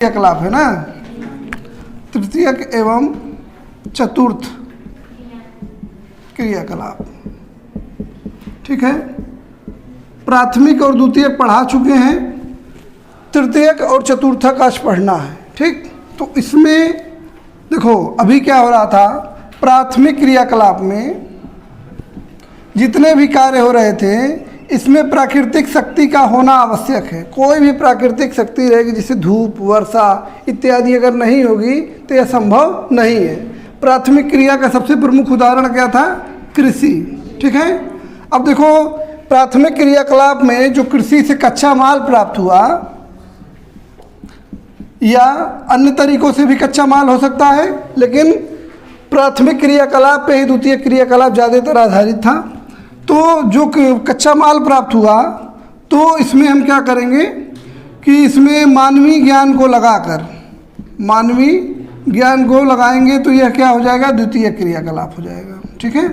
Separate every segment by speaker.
Speaker 1: क्रियाकलाप है ना, तृतीयक एवं चतुर्थ क्रियाकलाप। ठीक है, प्राथमिक और द्वितीयक पढ़ा चुके हैं, तृतीयक और चतुर्थक आज पढ़ना है। ठीक, तो इसमें देखो अभी क्या हो रहा था, प्राथमिक क्रियाकलाप में जितने भी कार्य हो रहे थे इसमें प्राकृतिक शक्ति का होना आवश्यक है। कोई भी प्राकृतिक शक्ति रहेगी, जैसे धूप, वर्षा इत्यादि अगर नहीं होगी तो यह संभव नहीं है। प्राथमिक क्रिया का सबसे प्रमुख उदाहरण क्या था, कृषि। ठीक है, अब देखो प्राथमिक क्रियाकलाप में जो कृषि से कच्चा माल प्राप्त हुआ या अन्य तरीकों से भी कच्चा माल हो सकता है, लेकिन प्राथमिक क्रियाकलाप पे ही द्वितीय क्रियाकलाप ज़्यादातर आधारित था। तो जो कच्चा माल प्राप्त हुआ तो इसमें हम क्या करेंगे कि इसमें मानवीय ज्ञान को लगाकर, मानवीय ज्ञान को लगाएंगे तो यह क्या हो जाएगा, द्वितीय क्रियाकलाप हो जाएगा। ठीक है,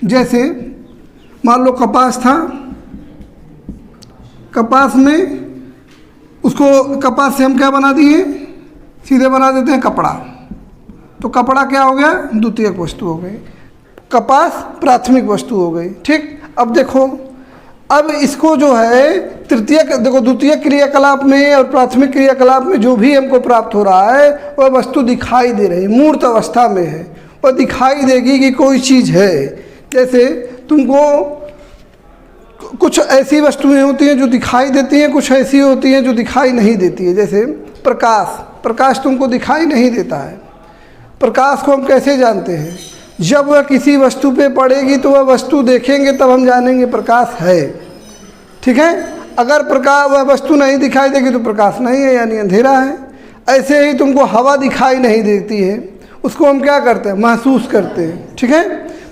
Speaker 1: जैसे मान लो कपास था, कपास में उसको कपास से हम क्या बना दिए, सीधे बना देते हैं कपड़ा, तो कपड़ा क्या हो गया, द्वितीयक वस्तु हो गई, कपास प्राथमिक वस्तु हो गई। ठीक, अब देखो अब इसको जो है तृतीयक, देखो द्वितीय क्रियाकलाप में और प्राथमिक क्रियाकलाप में जो भी हमको प्राप्त हो रहा है वह वस्तु दिखाई दे रही, मूर्त अवस्था में है, वह दिखाई देगी कि कोई चीज़ है। जैसे तुमको कुछ ऐसी वस्तुएं होती हैं जो दिखाई देती हैं, कुछ ऐसी होती हैं जो दिखाई नहीं देती है। जैसे प्रकाश, प्रकाश तुमको दिखाई नहीं देता है। प्रकाश को हम कैसे जानते हैं, जब वह किसी वस्तु पे पड़ेगी तो वह वस्तु देखेंगे तब हम जानेंगे प्रकाश है। ठीक है, अगर प्रकाश वह वस्तु नहीं दिखाई देगी तो प्रकाश नहीं है, यानी अंधेरा है। ऐसे ही तुमको हवा दिखाई नहीं देती है, उसको हम क्या करते हैं, महसूस करते हैं। ठीक है,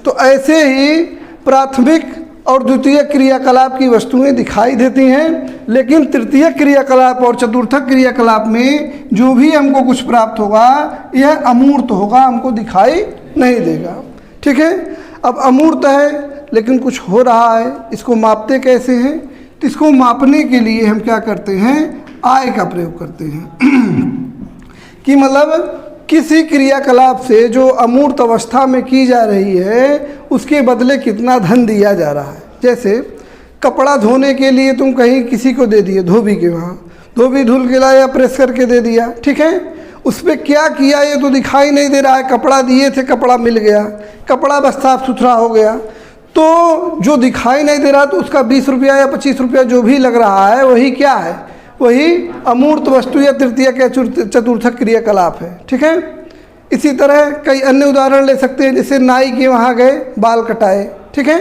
Speaker 1: तो ऐसे ही प्राथमिक और द्वितीय क्रियाकलाप की वस्तुएं दिखाई देती हैं, लेकिन तृतीय क्रियाकलाप और चतुर्थक क्रियाकलाप में जो भी हमको कुछ प्राप्त होगा यह अमूर्त होगा, हमको दिखाई नहीं देगा। ठीक है, अब अमूर्त है लेकिन कुछ हो रहा है, इसको मापते कैसे हैं, तो इसको मापने के लिए हम क्या करते हैं, आय का प्रयोग करते हैं कि मतलब किसी क्रियाकलाप से जो अमूर्त अवस्था में की जा रही है उसके बदले कितना धन दिया जा रहा है। जैसे कपड़ा धोने के लिए तुम कहीं किसी को दे दिए, धोबी के वहाँ धोबी धुल के लाया, प्रेस करके दे दिया। ठीक है, उस पर क्या किया ये तो दिखाई नहीं दे रहा है, कपड़ा दिए थे, कपड़ा मिल गया, कपड़ा बस साफ सुथरा हो गया। तो जो दिखाई नहीं दे रहा तो उसका 20 रुपया या 25 रुपया जो भी लग रहा है वही क्या है, वही अमूर्त वस्तु या तृतीय या चतुर्थक क्रियाकलाप है। ठीक है, इसी तरह कई अन्य उदाहरण ले सकते हैं, जैसे नाई के वहाँ गए, बाल कटाए। ठीक है,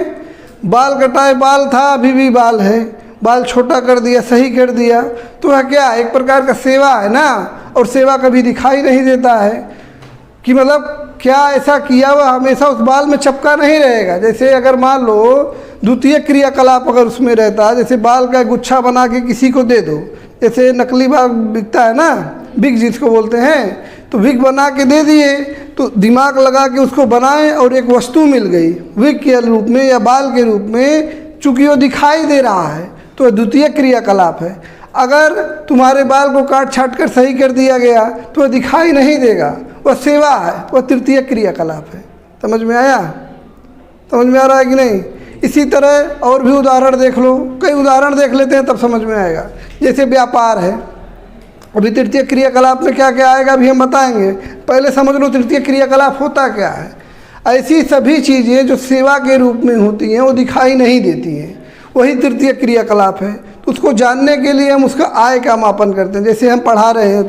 Speaker 1: बाल कटाए, बाल था अभी भी बाल है, बाल छोटा कर दिया, सही कर दिया, तो वह क्या एक प्रकार का सेवा है ना, और सेवा कभी दिखाई नहीं देता है कि मतलब क्या ऐसा किया वह हमेशा उस बाल में चपका नहीं रहेगा। जैसे अगर मान लो द्वितीय क्रियाकलाप अगर उसमें रहता, जैसे बाल का गुच्छा बना के किसी को दे दो, जैसे नकली बाल बिकता है ना, बिग जिसको बोलते हैं, तो विग बना के दे दिए, तो दिमाग लगा के उसको बनाए और एक वस्तु मिल गई विग के रूप में या बाल के रूप में, चूँकि वो दिखाई दे रहा है तो द्वितीय क्रियाकलाप है। अगर तुम्हारे बाल को काट छाट कर सही कर दिया गया तो वह दिखाई नहीं देगा, वह सेवा है, वह तृतीय क्रियाकलाप है। समझ में आया, समझ में आ रहा है कि नहीं। इसी तरह और भी उदाहरण देख लो, कई उदाहरण देख लेते हैं तब समझ में आएगा। जैसे व्यापार है, अभी तृतीय क्रियाकलाप में क्या क्या आएगा अभी हम बताएंगे, पहले समझ लो तृतीय क्रियाकलाप होता क्या है। ऐसी सभी चीज़ें जो सेवा के रूप में होती हैं वो दिखाई नहीं देती हैं, वही तृतीय क्रियाकलाप है। तो उसको जानने के लिए हम उसका आय का मापन करते हैं। जैसे हम पढ़ा रहे हैं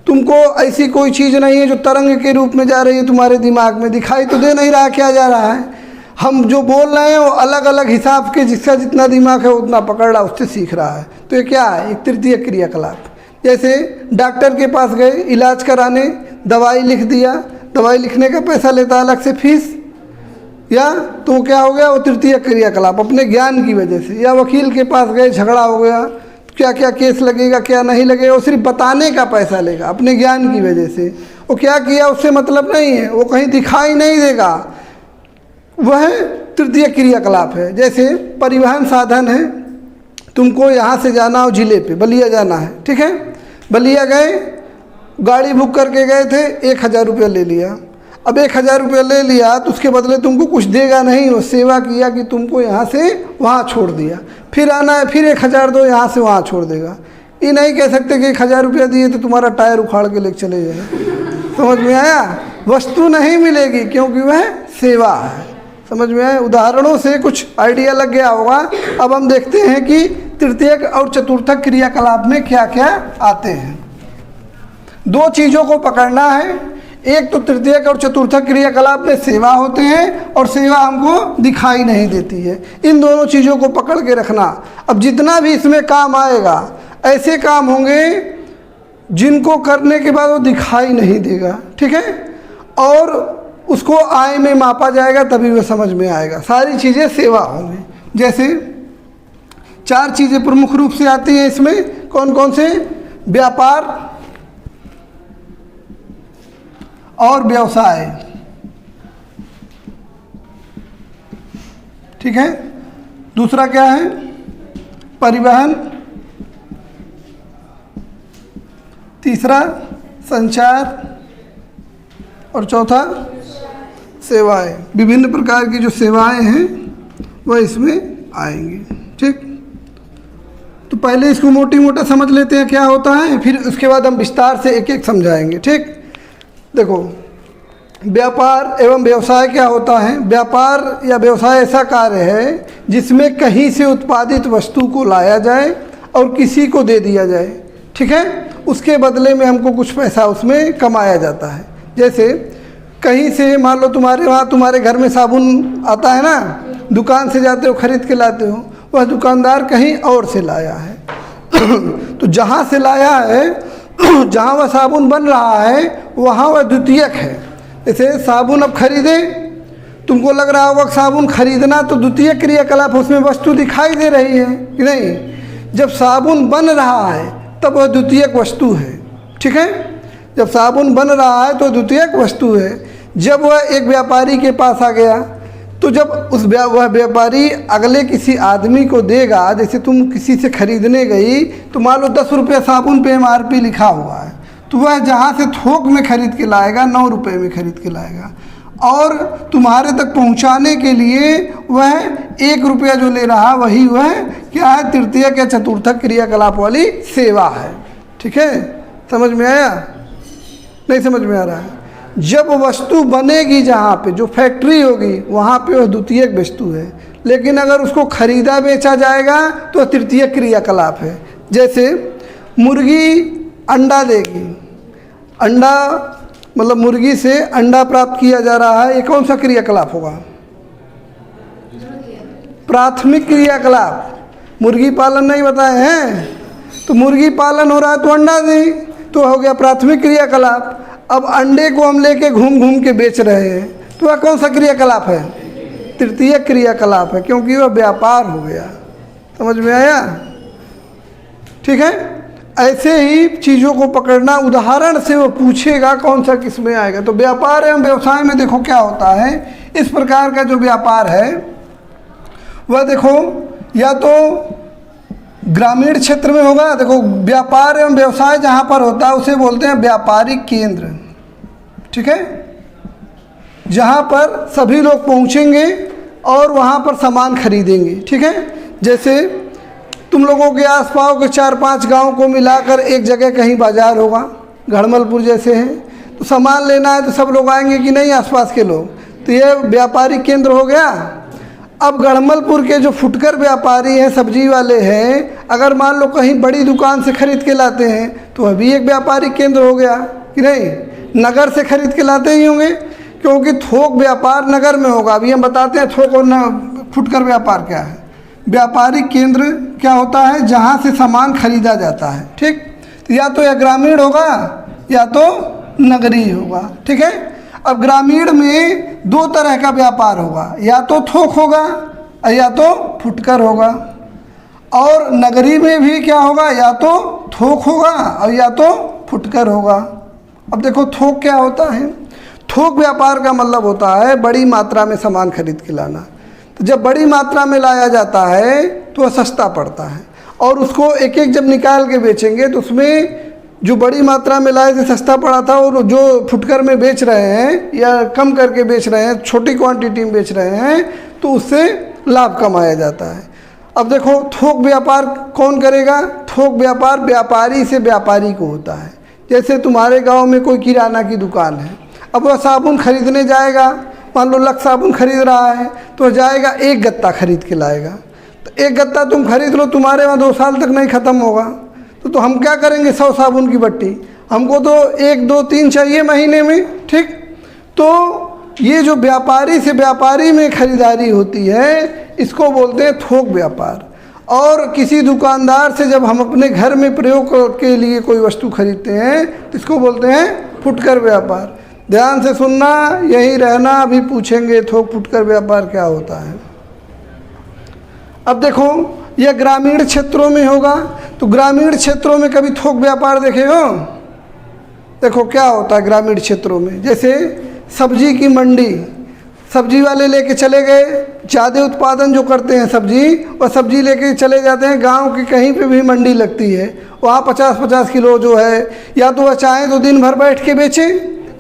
Speaker 1: तुमको ऐसी कोई चीज़ नहीं है जो तरंग के रूप में जा रही है तुम्हारे दिमाग में, दिखाई तो दे नहीं रहा क्या जा रहा है, हम जो बोल रहे हैं वो अलग अलग हिसाब के, जिसका जितना दिमाग है उतना पकड़ रहा, उससे सीख रहा है। तो ये क्या है, एक तृतीय क्रियाकलाप। जैसे डॉक्टर के पास गए इलाज कराने, दवाई लिख दिया, दवाई लिखने का पैसा लेता अलग से फीस, या तो क्या हो गया, वो तृतीय क्रियाकलाप अपने ज्ञान की वजह से। या वकील के पास गए, झगड़ा हो गया, क्या क्या केस लगेगा क्या नहीं लगेगा, वो सिर्फ बताने का पैसा लेगा अपने ज्ञान की वजह से। वो क्या किया उससे मतलब नहीं है, वो कहीं दिखाई नहीं देगा, वह तृतीय क्रियाकलाप है। जैसे परिवहन साधन है, तुमको यहाँ से जाना हो जिले पे, बलिया जाना है, ठीक है, बलिया गए, गाड़ी बुक करके गए थे, 1,000 रुपया ले लिया। अब 1,000 रुपया ले लिया तो उसके बदले तुमको कुछ देगा नहीं, वो सेवा किया कि तुमको यहाँ से वहाँ छोड़ दिया, फिर आना है फिर 1,000 दो, यहाँ से वहाँ छोड़ देगा। ये नहीं कह सकते कि 1,000 रुपया दिए तो तुम्हारा टायर उखाड़ के लेके चले जाए। समझ में आया? वस्तु नहीं मिलेगी क्योंकि वह सेवा है। समझ में आया? उदाहरणों से कुछ आइडिया लग गया होगा। अब हम देखते हैं कि तृतीयक और चतुर्थक क्रियाकलाप में क्या क्या आते हैं। दो चीज़ों को पकड़ना है, एक तो तृतीयक और चतुर्थक क्रियाकलाप में सेवा होते हैं और सेवा हमको दिखाई नहीं देती है। इन दोनों चीज़ों को पकड़ के रखना। अब जितना भी इसमें काम आएगा, ऐसे काम होंगे जिनको करने के बाद वो दिखाई नहीं देगा, ठीक है, और उसको आय में मापा जाएगा तभी वो समझ में आएगा। सारी चीज़ें सेवा होंगी। जैसे 4 चीज़ें प्रमुख रूप से आती हैं इसमें। कौन कौन से? व्यापार और व्यवसाय, ठीक है। दूसरा क्या है? परिवहन। तीसरा संचार और चौथा सेवाएं। विभिन्न प्रकार की जो सेवाएं हैं वह इसमें आएंगी, ठीक। तो पहले इसको मोटी मोटा समझ लेते हैं क्या होता है, फिर उसके बाद हम विस्तार से एक एक समझाएंगे, ठीक। देखो, व्यापार एवं व्यवसाय क्या होता है? व्यापार या व्यवसाय ऐसा कार्य है जिसमें कहीं से उत्पादित वस्तु को लाया जाए और किसी को दे दिया जाए, ठीक है। उसके बदले में हमको कुछ पैसा उसमें कमाया जाता है। जैसे कहीं से मान लो तुम्हारे वहाँ तुम्हारे घर में साबुन आता है ना, दुकान से जाते हो खरीद के लाते हो, वह दुकानदार कहीं और से लाया है तो जहाँ से लाया है, जहाँ वह साबुन बन रहा है वहाँ वह द्वितीयक है। जैसे साबुन अब खरीदे, तुमको लग रहा होगा साबुन खरीदना तो द्वितीयक क्रियाकलाप, उसमें वस्तु दिखाई दे रही है कि नहीं। जब साबुन बन रहा है तब वह द्वितीयक वस्तु है, ठीक है। जब साबुन बन रहा है तो द्वितीयक वस्तु है। जब वह एक व्यापारी के पास आ गया तो जब वह व्यापारी अगले किसी आदमी को देगा, जैसे तुम किसी से खरीदने गई तो मान लो 10 रुपये साबुन पे MRP लिखा हुआ है, तो वह जहाँ से थोक में खरीद के लाएगा 9 रुपये में खरीद के लाएगा, और तुम्हारे तक पहुँचाने के लिए वह 1 रुपया जो ले रहा वही वह क्या है? तृतीयक या चतुर्थक क्रियाकलाप वाली सेवा है, ठीक है। समझ में आया? नहीं समझ में आ रहा है? जब वस्तु बनेगी, जहाँ पे जो फैक्ट्री होगी वहाँ पे वह द्वितीयक वस्तु है, लेकिन अगर उसको खरीदा बेचा जाएगा तो तृतीयक क्रियाकलाप है। जैसे मुर्गी अंडा देगी, अंडा मतलब मुर्गी से अंडा प्राप्त किया जा रहा है, ये कौन सा क्रियाकलाप होगा? प्राथमिक क्रियाकलाप। मुर्गी पालन नहीं बताए हैं, तो मुर्गी पालन हो रहा है तो अंडा दी, तो हो गया प्राथमिक क्रियाकलाप। अब अंडे को हम लेके घूम घूम के बेच रहे हैं तो वह कौन सा क्रियाकलाप है? तृतीयक क्रियाकलाप है, क्योंकि वह व्यापार हो गया। समझ में आया? ठीक है। ऐसे ही चीज़ों को पकड़ना, उदाहरण से वो पूछेगा कौन सा किस में आएगा। तो व्यापार एवं व्यवसाय में देखो क्या होता है, इस प्रकार का जो व्यापार है वह देखो या तो ग्रामीण क्षेत्र में होगा। देखो, व्यापार एवं व्यवसाय जहाँ पर होता है उसे बोलते हैं व्यापारिक केंद्र, ठीक है, जहाँ पर सभी लोग पहुँचेंगे और वहाँ पर सामान खरीदेंगे, ठीक है। जैसे तुम लोगों के आसपास के 4-5 गांव को मिलाकर एक जगह कहीं बाजार होगा, घड़मलपुर जैसे है, तो सामान लेना है तो सब लोग आएंगे कि नहीं, आसपास के लोग, तो ये व्यापारिक केंद्र हो गया। अब गढ़मलपुर के जो फुटकर व्यापारी हैं, सब्जी वाले हैं, अगर मान लो कहीं बड़ी दुकान से खरीद के लाते हैं तो वह भी एक व्यापारिक केंद्र हो गया कि नहीं। नगर से खरीद के लाते ही होंगे, क्योंकि थोक व्यापार नगर में होगा। अभी हम बताते हैं थोक और फुटकर व्यापार क्या है। व्यापारिक केंद्र क्या होता है? जहाँ से सामान खरीदा जाता है, ठीक। तो या तो यह ग्रामीण होगा या तो नगरीय होगा, ठीक है। अब ग्रामीण में 2 तरह का व्यापार होगा, या तो थोक होगा या तो फुटकर होगा, और नगरी में भी क्या होगा, या तो थोक होगा और या तो फुटकर होगा। अब देखो थोक क्या होता है? थोक व्यापार का मतलब होता है बड़ी मात्रा में सामान खरीद के लाना। तो जब बड़ी मात्रा में लाया जाता है तो वह सस्ता पड़ता है, और उसको एक एक जब निकाल के बेचेंगे तो उसमें जो बड़ी मात्रा में लाए थे सस्ता पड़ा था, और जो फुटकर में बेच रहे हैं या कम करके बेच रहे हैं, छोटी क्वांटिटी में बेच रहे हैं, तो उससे लाभ कमाया जाता है। अब देखो थोक व्यापार कौन करेगा? थोक व्यापार व्यापारी से व्यापारी को होता है। जैसे तुम्हारे गांव में कोई किराना की दुकान है, अब वह साबुन खरीदने जाएगा, मान लो लक्स साबुन खरीद रहा है, तो जाएगा एक गत्ता खरीद के लाएगा। तो एक गत्ता तुम खरीद लो, तुम्हारे वहाँ 2 साल तक नहीं ख़त्म होगा। तो हम क्या करेंगे? 100 साबुन की बट्टी, हमको तो 1 2 3 चाहिए महीने में, ठीक। तो ये जो व्यापारी से व्यापारी में खरीदारी होती है, इसको बोलते हैं थोक व्यापार। और किसी दुकानदार से जब हम अपने घर में प्रयोग के लिए कोई वस्तु खरीदते हैं, तो इसको बोलते हैं फुटकर व्यापार। ध्यान से सुनना, यही रहना, अभी पूछेंगे थोक फुटकर व्यापार क्या होता है। अब देखो यह ग्रामीण क्षेत्रों में होगा, तो ग्रामीण क्षेत्रों में कभी थोक व्यापार देखे हो? देखो क्या होता है ग्रामीण क्षेत्रों में, जैसे सब्जी की मंडी, सब्जी वाले लेके चले गए, ज़्यादा उत्पादन जो करते हैं सब्जी, वह सब्जी लेके चले जाते हैं। गांव की कहीं पे भी मंडी लगती है, वहाँ 50-50 किलो जो है, या तो वह चाहें तो दिन भर बैठ के बेचें,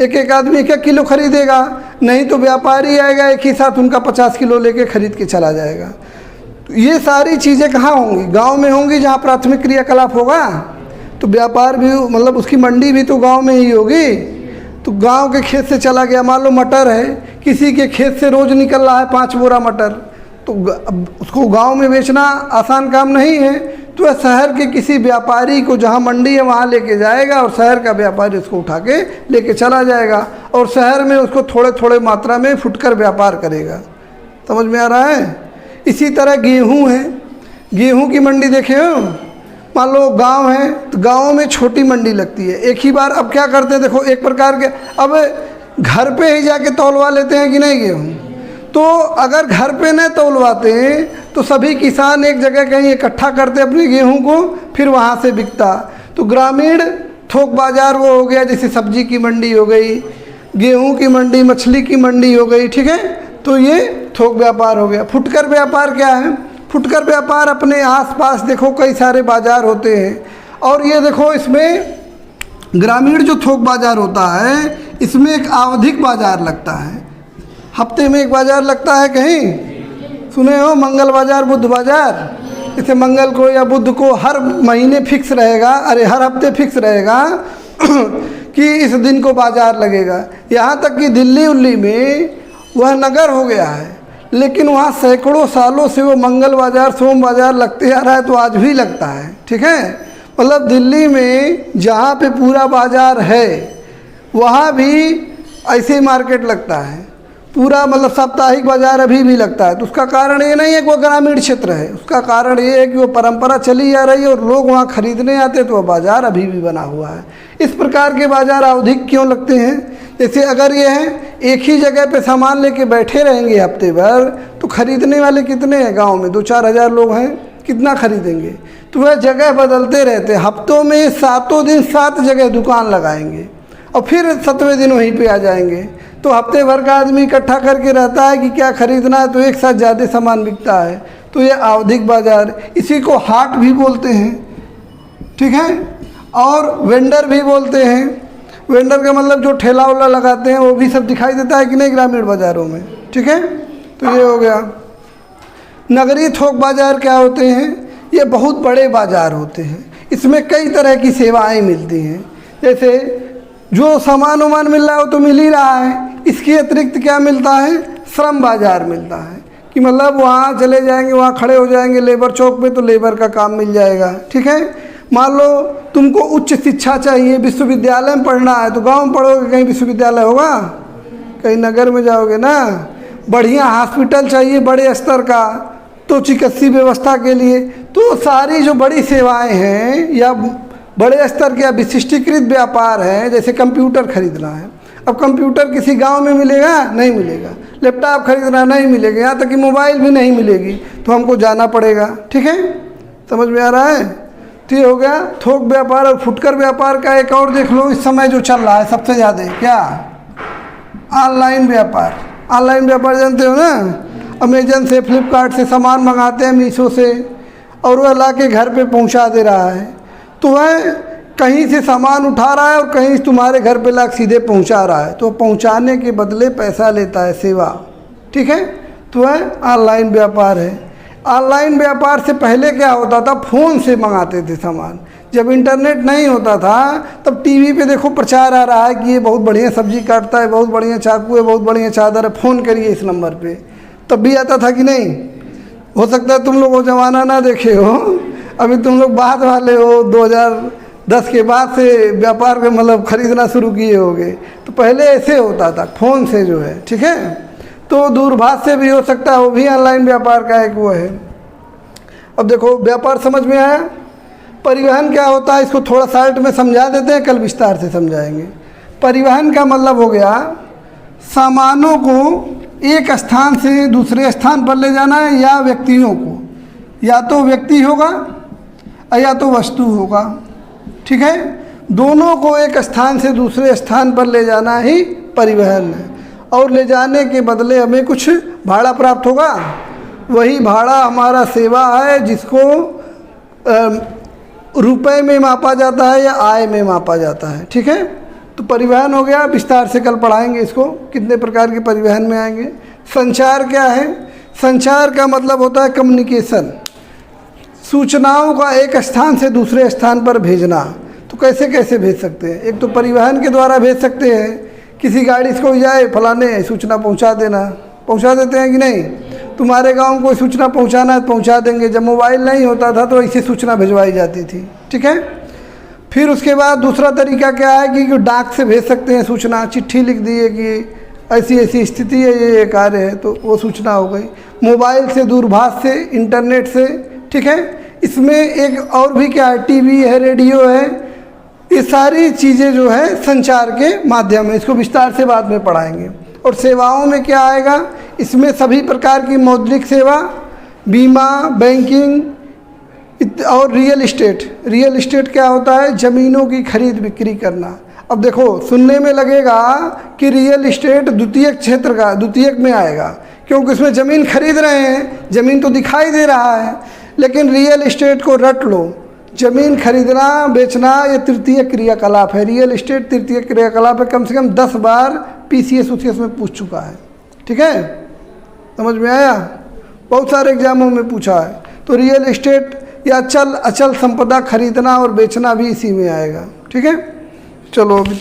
Speaker 1: एक आदमी 1 किलो खरीदेगा, नहीं तो व्यापारी आएगा एक ही साथ उनका 50 किलो लेके खरीद के चला जाएगा। तो ये सारी चीज़ें कहाँ होंगी? गांव में होंगी, जहाँ प्राथमिक क्रियाकलाप होगा। तो व्यापार भी मतलब उसकी मंडी भी तो गांव में ही होगी। तो गांव के खेत से चला गया, मान लो मटर है, किसी के खेत से रोज़ निकल रहा है 5 बोरा मटर, तो अब उसको गांव में बेचना आसान काम नहीं है। तो वह शहर के किसी व्यापारी को, जहां मंडी है वहां लेके जाएगा, और शहर का व्यापारी उसको उठा के लेके चला जाएगा, और शहर में उसको थोड़े थोड़े मात्रा में फुटकर व्यापार करेगा। समझ में आ रहा है? इसी तरह गेहूँ है, गेहूँ की मंडी देखे हो? मान लो गांव है, तो गाँव में छोटी मंडी लगती है एक ही बार। अब क्या करते हैं, देखो एक प्रकार के, अब घर पे ही जाके तौलवा लेते हैं कि नहीं गेहूँ? तो अगर घर पे न तौलवाते तो सभी किसान एक जगह कहीं इकट्ठा करते अपने गेहूं को, फिर वहाँ से बिकता। तो ग्रामीण थोक बाज़ार वो हो गया, जैसे सब्जी की मंडी हो गई, गेहूं की मंडी, मछली की मंडी हो गई, ठीक है। तो ये थोक व्यापार हो गया। फुटकर व्यापार क्या है? फुटकर व्यापार अपने आसपास देखो कई सारे बाज़ार होते हैं, और ये देखो इसमें ग्रामीण जो थोक बाज़ार होता है, इसमें एक आवधिक बाज़ार लगता है। हफ्ते में एक बाज़ार लगता है, कहीं सुने हो? मंगल बाज़ार, बुध बाज़ार। इसे मंगल को या बुध को हर महीने फिक्स रहेगा, अरे हर हफ्ते फिक्स रहेगा कि इस दिन को बाज़ार लगेगा। यहाँ तक कि दिल्ली उल्ली में वह नगर हो गया है, लेकिन वहाँ सैकड़ों सालों से वो मंगल बाज़ार, सोम बाज़ार लगते आ रहा है, तो आज भी लगता है, ठीक है। मतलब दिल्ली में जहाँ पे पूरा बाज़ार है, वहाँ भी ऐसे ही मार्केट लगता है पूरा, मतलब साप्ताहिक बाज़ार अभी भी लगता है। तो उसका कारण ये नहीं है कि वो ग्रामीण क्षेत्र है, उसका कारण ये है कि वो परंपरा चली आ रही है और लोग वहाँ खरीदने आते हैं, तो वह बाज़ार अभी भी बना हुआ है। इस प्रकार के बाज़ार आवधिक क्यों लगते हैं? जैसे अगर ये है एक ही जगह पे सामान लेके बैठे रहेंगे हफ्ते भर, तो खरीदने वाले कितने हैं? गाँव में 2-4 हज़ार लोग हैं, कितना खरीदेंगे? तो वह जगह बदलते रहते, हफ्तों में 7 दिन 7 जगह दुकान लगाएंगे, और फिर 7वें दिन वहीं पे आ जाएंगे। तो हफ्ते भर का आदमी इकट्ठा करके रहता है कि क्या खरीदना है, तो एक साथ ज़्यादा सामान बिकता है। तो ये आवधिक बाज़ार, इसी को हाट भी बोलते हैं, ठीक है। और वेंडर भी बोलते हैं। वेंडर का मतलब जो ठेला उला लगाते हैं, वो भी सब दिखाई देता है कि नहीं ग्रामीण बाज़ारों में, ठीक है। तो ये हो गया। नगरीय थोक बाज़ार क्या होते हैं? ये बहुत बड़े बाज़ार होते हैं, इसमें कई तरह की सेवाएं मिलती हैं। जैसे जो सामान वामान मिल रहा है वो तो मिल ही रहा है, इसके अतिरिक्त क्या मिलता है? श्रम बाज़ार मिलता है, कि मतलब वहाँ चले जाएंगे, वहाँ खड़े हो जाएंगे लेबर चौक पे, तो लेबर का काम मिल जाएगा, ठीक है। मान लो तुमको उच्च शिक्षा चाहिए, विश्वविद्यालय में पढ़ना है, तो गांव में पढ़ोगे, कहीं विश्वविद्यालय होगा? कहीं नगर में जाओगे ना। बढ़िया हॉस्पिटल चाहिए बड़े स्तर का, तो चिकित्सीय व्यवस्था के लिए, तो सारी जो बड़ी सेवाएं हैं या बड़े स्तर के या विशिष्टीकृत व्यापार हैं, जैसे कंप्यूटर खरीदना है, अब कंप्यूटर किसी गांव में मिलेगा? नहीं मिलेगा। लैपटॉप खरीदना नहीं मिलेगा, यहाँ तक कि मोबाइल भी नहीं मिलेगी, तो हमको जाना पड़ेगा, ठीक है। समझ में आ रहा है? तो ये हो गया थोक व्यापार। और फुटकर व्यापार का एक और देख लो, इस समय जो चल रहा है सबसे ज़्यादा, क्या? ऑनलाइन व्यापार। ऑनलाइन व्यापार जानते हो ना, अमेजन से, फ्लिपकार्ट से सामान मंगाते हैं, मीशो से, और वह ला के घर पे पहुंचा दे रहा है। तो वह कहीं से सामान उठा रहा है और कहीं तुम्हारे घर पे लाके सीधे पहुंचा रहा है, तो पहुंचाने के बदले पैसा लेता है, सेवा, ठीक है। तो है ऑनलाइन व्यापार है। ऑनलाइन व्यापार से पहले क्या होता था, फ़ोन से मंगाते थे सामान। जब इंटरनेट नहीं होता था तब टीवी पे देखो प्रचार आ रहा है कि ये बहुत बढ़िया सब्जी काटता है, बहुत बढ़िया चाकू है, बहुत बढ़िया चादर है, फ़ोन करिए इस नंबर पे। तब भी आता था कि नहीं? हो सकता है तुम लोग वो ज़माना ना देखे हो, अभी तुम लोग बाद वाले हो, 2010 के बाद से व्यापार के मतलब ख़रीदना शुरू किए होगे। तो पहले ऐसे होता था, फ़ोन से जो है, ठीक है। तो दूरभाष से भी हो सकता है, वो भी ऑनलाइन व्यापार का एक वो है। अब देखो व्यापार समझ में आया। परिवहन क्या होता है इसको थोड़ा साइड में समझा देते हैं, कल विस्तार से समझाएंगे। परिवहन का मतलब हो गया सामानों को एक स्थान से दूसरे स्थान पर ले जाना है, या व्यक्तियों को, या तो व्यक्ति होगा या तो वस्तु होगा, ठीक है। दोनों को एक स्थान से दूसरे स्थान पर ले जाना ही परिवहन है। और ले जाने के बदले हमें कुछ भाड़ा प्राप्त होगा, वही भाड़ा हमारा सेवा है, जिसको रुपए में मापा जाता है या आय में मापा जाता है, ठीक है। तो परिवहन हो गया, विस्तार से कल पढ़ाएंगे इसको, कितने प्रकार के परिवहन में आएंगे। संचार क्या है? संचार का मतलब होता है कम्युनिकेशन, सूचनाओं का एक स्थान से दूसरे स्थान पर भेजना। तो कैसे कैसे भेज सकते हैं? एक तो परिवहन के द्वारा भेज सकते हैं, किसी गाड़ी से कोई जाए फलाने सूचना पहुंचा देना, पहुंचा देते हैं कि नहीं? तुम्हारे गांव को कोई सूचना पहुंचाना है पहुंचा देंगे। जब मोबाइल नहीं होता था तो ऐसी सूचना भिजवाई जाती थी, ठीक है। फिर उसके बाद दूसरा तरीका क्या है कि डाक से भेज सकते हैं सूचना, चिट्ठी लिख दिए कि ऐसी ऐसी स्थिति है, ये कार्य है, तो वो सूचना हो गई। मोबाइल से, दूरभाष से, इंटरनेट से, ठीक है। इसमें एक और भी क्या है, टीवी है, रेडियो है, ये सारी चीज़ें जो है संचार के माध्यम है। इसको विस्तार से बाद में पढ़ाएंगे। और सेवाओं में क्या आएगा, इसमें सभी प्रकार की मौद्रिक सेवा, बीमा, बैंकिंग और रियल इस्टेट। रियल इस्टेट क्या होता है? ज़मीनों की खरीद बिक्री करना। अब देखो सुनने में लगेगा कि रियल इस्टेट द्वितीयक क्षेत्र का, द्वितीयक में आएगा, क्योंकि उसमें ज़मीन खरीद रहे हैं, ज़मीन तो दिखाई दे रहा है। लेकिन रियल इस्टेट को रट लो, ज़मीन खरीदना बेचना ये तृतीय क्रियाकलाप है। रियल इस्टेट तृतीय क्रियाकलाप है, कम से कम 10 बार PCS UCS में पूछ चुका है, ठीक है। समझ में आया? बहुत सारे एग्जामों में पूछा है। तो रियल इस्टेट या अचल संपदा खरीदना और बेचना भी इसी में आएगा, ठीक है। चलो अब